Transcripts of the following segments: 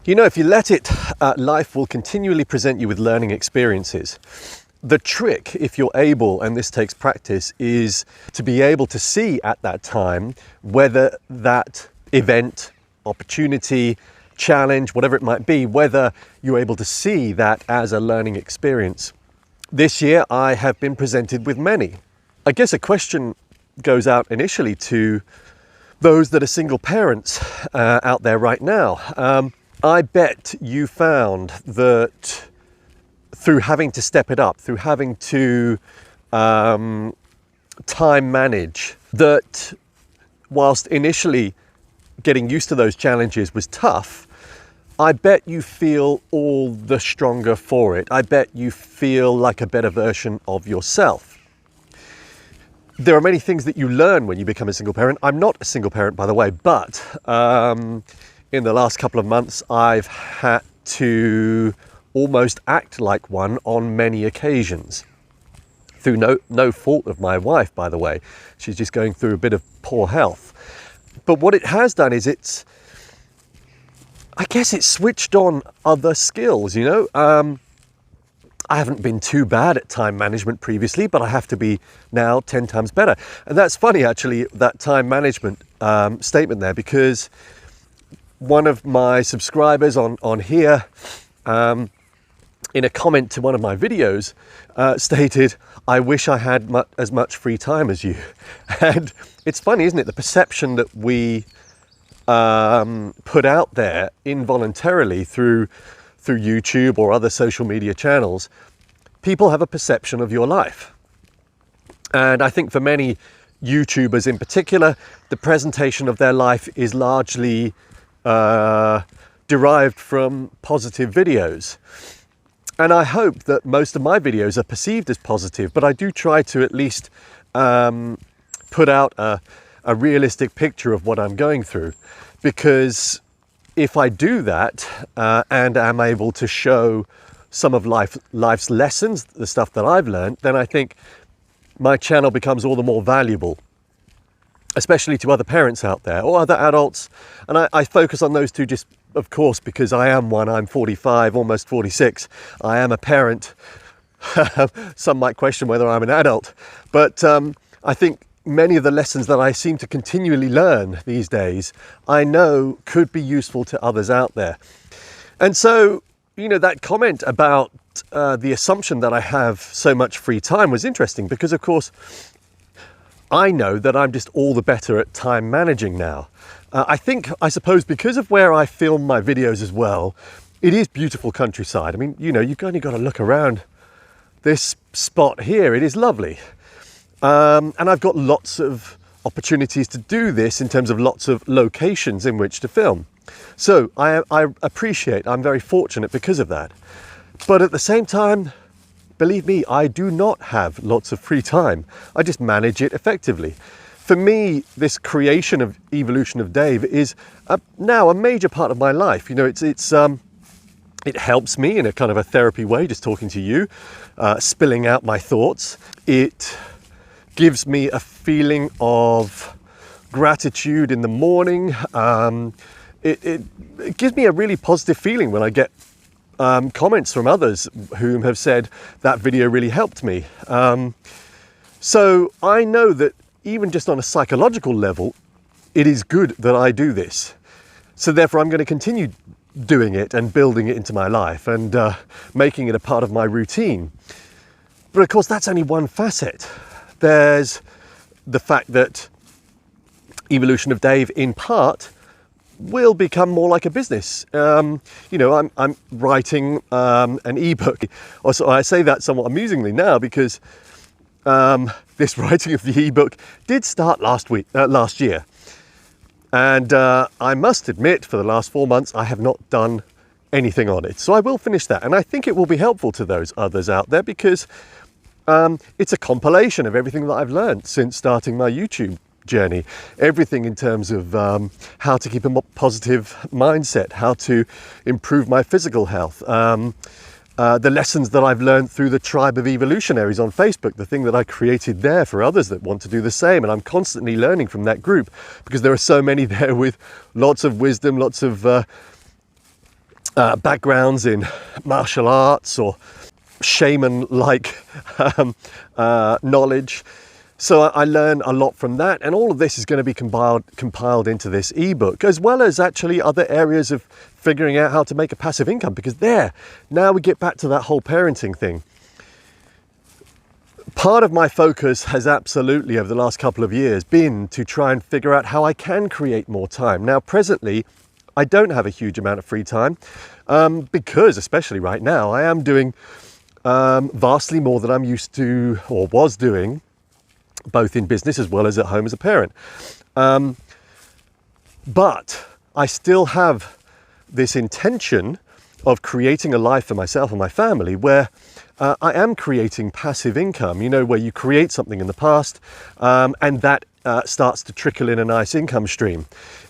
You know, if you let it, life will continually present you with learning experiences. The trick, if you're able, and this takes practice, is to be able to see at that time whether that event, opportunity, challenge, whatever it might be, whether you're able to see that as a learning experience. This year, I have been presented with many. I guess a question goes out initially to those that are single parents out there right now. I bet you found that through having to step it up, through having to time manage, that whilst initially getting used to those challenges was tough, I bet you feel all the stronger for it. I bet you feel like a better version of yourself. There are many things that you learn when you become a single parent. I'm not a single parent, by the way, but in the last couple of months, I've had to almost act like one on many occasions. Through no fault of my wife, by the way. She's just going through a bit of poor health. But what it has done is I guess it's switched on other skills, you know. I haven't been too bad at time management previously, but I have to be now 10 times better. And that's funny, actually, that time management statement there, because one of my subscribers on here, in a comment to one of my videos, stated, "I wish I had as much free time as you." And it's funny, isn't it? The perception that we put out there involuntarily through YouTube or other social media channels, people have a perception of your life. And I think for many YouTubers in particular, the presentation of their life is largely derived from positive videos. And I hope that most of my videos are perceived as positive, but I do try to at least put out a realistic picture of what I'm going through. Because if I do that and am able to show some of life's lessons, the stuff that I've learned, then I think my channel becomes all the more valuable, especially to other parents out there or other adults. And I focus on those two just, of course, because I am one. I'm 45, almost 46. I am a parent. Some might question whether I'm an adult. But I think many of the lessons that I seem to continually learn these days, I know could be useful to others out there. And so, you know, that comment about the assumption that I have so much free time was interesting because, of course, I know that I'm just all the better at time managing now. I suppose because of where I film my videos as well, it is beautiful countryside. I mean, you know, you've only got to look around this spot here. It is lovely. And I've got lots of opportunities to do this in terms of lots of locations in which to film. So I appreciate, I'm very fortunate because of that. But at the same time, believe me, I do not have lots of free time. I just manage it effectively. For me, this creation of Evolution of Dave is now a major part of my life. You know, it helps me in a kind of a therapy way, just talking to you, spilling out my thoughts. It gives me a feeling of gratitude in the morning. It gives me a really positive feeling when I get comments from others whom have said that video really helped me. So I know that even just on a psychological level, it is good that I do this. So therefore I'm going to continue doing it and building it into my life and making it a part of my routine. But of course, that's only one facet. There's the fact that Evolution of Dave, in part, will become more like a business. You know, I'm writing an ebook. Also, I say that somewhat amusingly now because this writing of the ebook did start last year. And I must admit, for the last 4 months, I have not done anything on it. So I will finish that. And I think it will be helpful to those others out there because it's a compilation of everything that I've learned since starting my YouTube journey. Everything in terms of how to keep a positive mindset, how to improve my physical health, the lessons that I've learned through the tribe of evolutionaries on Facebook, the thing that I created there for others that want to do the same. And I'm constantly learning from that group because there are so many there with lots of wisdom, lots of backgrounds in martial arts or shaman-like knowledge. So I learn a lot from that, and all of this is going to be compiled into this ebook, as well as actually other areas of figuring out how to make a passive income, because now we get back to that whole parenting thing. Part of my focus has absolutely, over the last couple of years, been to try and figure out how I can create more time. Now, presently, I don't have a huge amount of free time because, especially right now, I am doing vastly more than I'm used to or was doing, both in business as well as at home as a parent. But I still have this intention of creating a life for myself and my family where I am creating passive income, where you create something in the past and that starts to trickle in a nice income stream.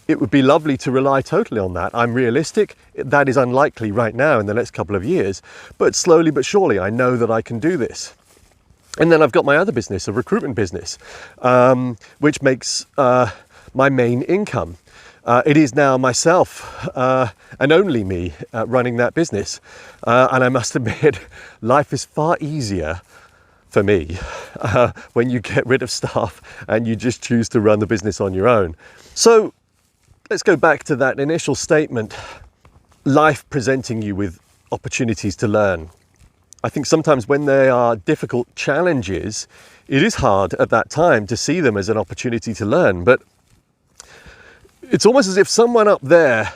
It would be lovely to rely totally on that. I'm realistic. That is unlikely right now in the next couple of years, but slowly but surely I know that I can do this. And then I've got my other business, a recruitment business, which makes my main income. It is now myself and only me running that business. And I must admit, life is far easier for me when you get rid of staff and you just choose to run the business on your own. So let's go back to that initial statement, life presenting you with opportunities to learn. I think sometimes when there are difficult challenges, it is hard at that time to see them as an opportunity to learn. But it's almost as if someone up there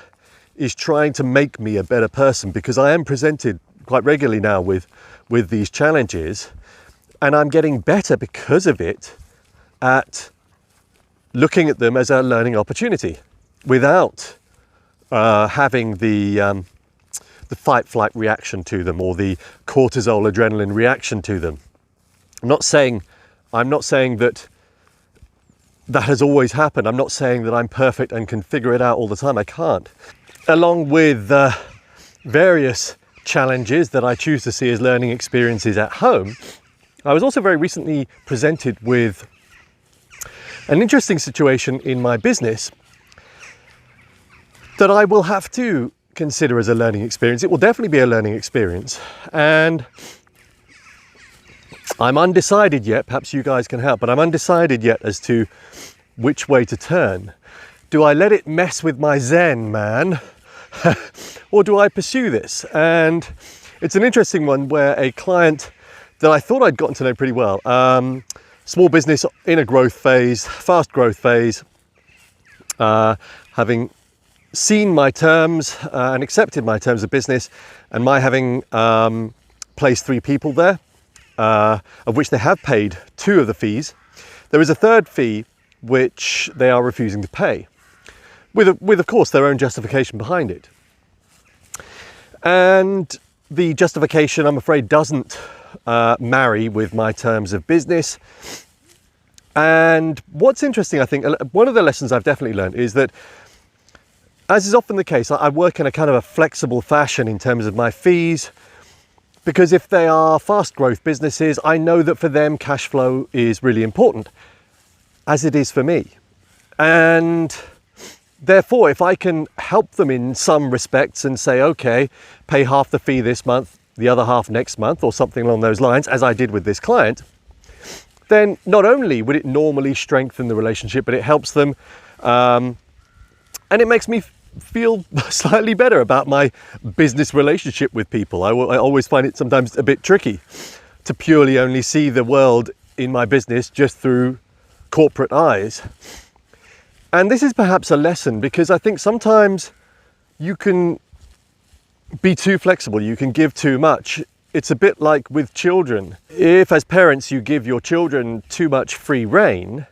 is trying to make me a better person, because I am presented quite regularly now with these challenges, and I'm getting better because of it at looking at them as a learning opportunity without having the fight-flight reaction to them or the cortisol adrenaline reaction to them. I'm not saying that has always happened. I'm not saying that I'm perfect and can figure it out all the time. I can't. Along with various challenges that I choose to see as learning experiences at home, I was also very recently presented with an interesting situation in my business that I will have to consider as a learning experience. It will definitely be a learning experience, and I'm undecided yet. Perhaps you guys can help, but I'm undecided yet as to which way to turn. Do I let it mess with my Zen, man? Or do I pursue this? And it's an interesting one where a client that I thought I'd gotten to know pretty well, small business in a growth phase, fast growth phase, having seen my terms and accepted my terms of business, and my having placed 3 people there, of which they have paid 2 of the fees. There is a third fee which they are refusing to pay, with of course their own justification behind it. And the justification, I'm afraid, doesn't marry with my terms of business. And what's interesting, I think, one of the lessons I've definitely learned is that, as is often the case, I work in a kind of a flexible fashion in terms of my fees, because if they are fast growth businesses, I know that for them cash flow is really important, as it is for me. And therefore, if I can help them in some respects and say, okay, pay half the fee this month, the other half next month, or something along those lines, as I did with this client, then not only would it normally strengthen the relationship, but it helps them, and it makes me feel slightly better about my business relationship with people. I always find it sometimes a bit tricky to purely only see the world in my business just through corporate eyes. And this is perhaps a lesson, because I think sometimes you can be too flexible, you can give too much. It's a bit like with children. If as parents you give your children too much free rein,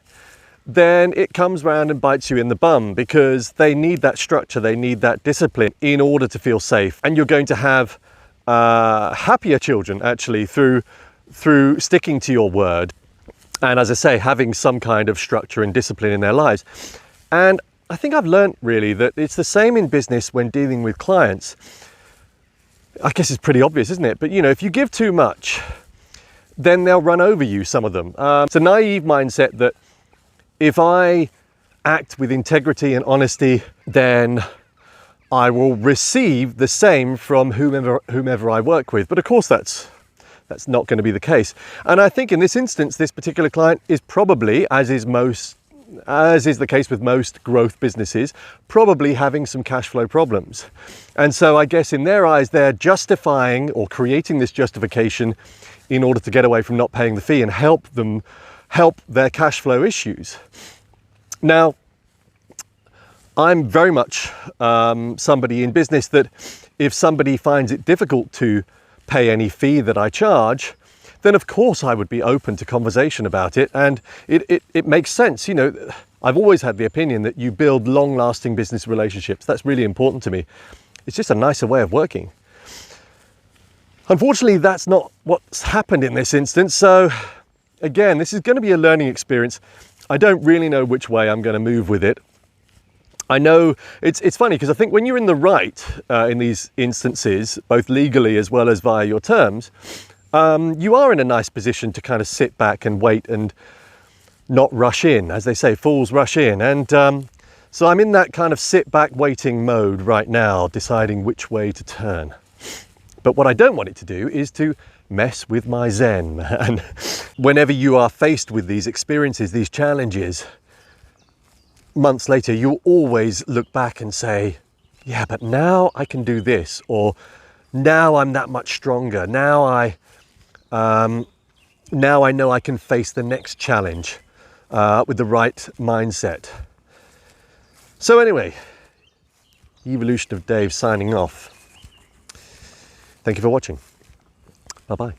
then it comes round and bites you in the bum, because they need that structure, they need that discipline in order to feel safe. And you're going to have happier children actually through sticking to your word. And as I say, having some kind of structure and discipline in their lives. And I think I've learned really that it's the same in business when dealing with clients. I guess it's pretty obvious, isn't it? But if you give too much, then they'll run over you, some of them. It's a naive mindset that if I act with integrity and honesty, then I will receive the same from whomever I work with. But of course, that's not going to be the case. And I think in this instance, this particular client is probably, as is the case with most growth businesses, probably having some cash flow problems. And so I guess in their eyes, they're justifying or creating this justification in order to get away from not paying the fee and help their cash flow issues. Now, I'm very much somebody in business that if somebody finds it difficult to pay any fee that I charge, then of course I would be open to conversation about it. And it makes sense. You know, I've always had the opinion that you build long-lasting business relationships. That's really important to me. It's just a nicer way of working. Unfortunately, that's not what's happened in this instance. So again, this is going to be a learning experience. I don't really know which way I'm going to move with it. I know it's funny because I think when you're in the right in these instances, both legally as well as via your terms, you are in a nice position to kind of sit back and wait and not rush in. As they say, fools rush in. And so I'm in that kind of sit back waiting mode right now, deciding which way to turn. But what I don't want it to do is to mess with my Zen. And whenever you are faced with these experiences, these challenges, months later, you'll always look back and say, yeah, but now I can do this, or now I'm that much stronger. Now I know I can face the next challenge with the right mindset. So anyway, Evolution of Dave signing off. Thank you for watching. Bye-bye.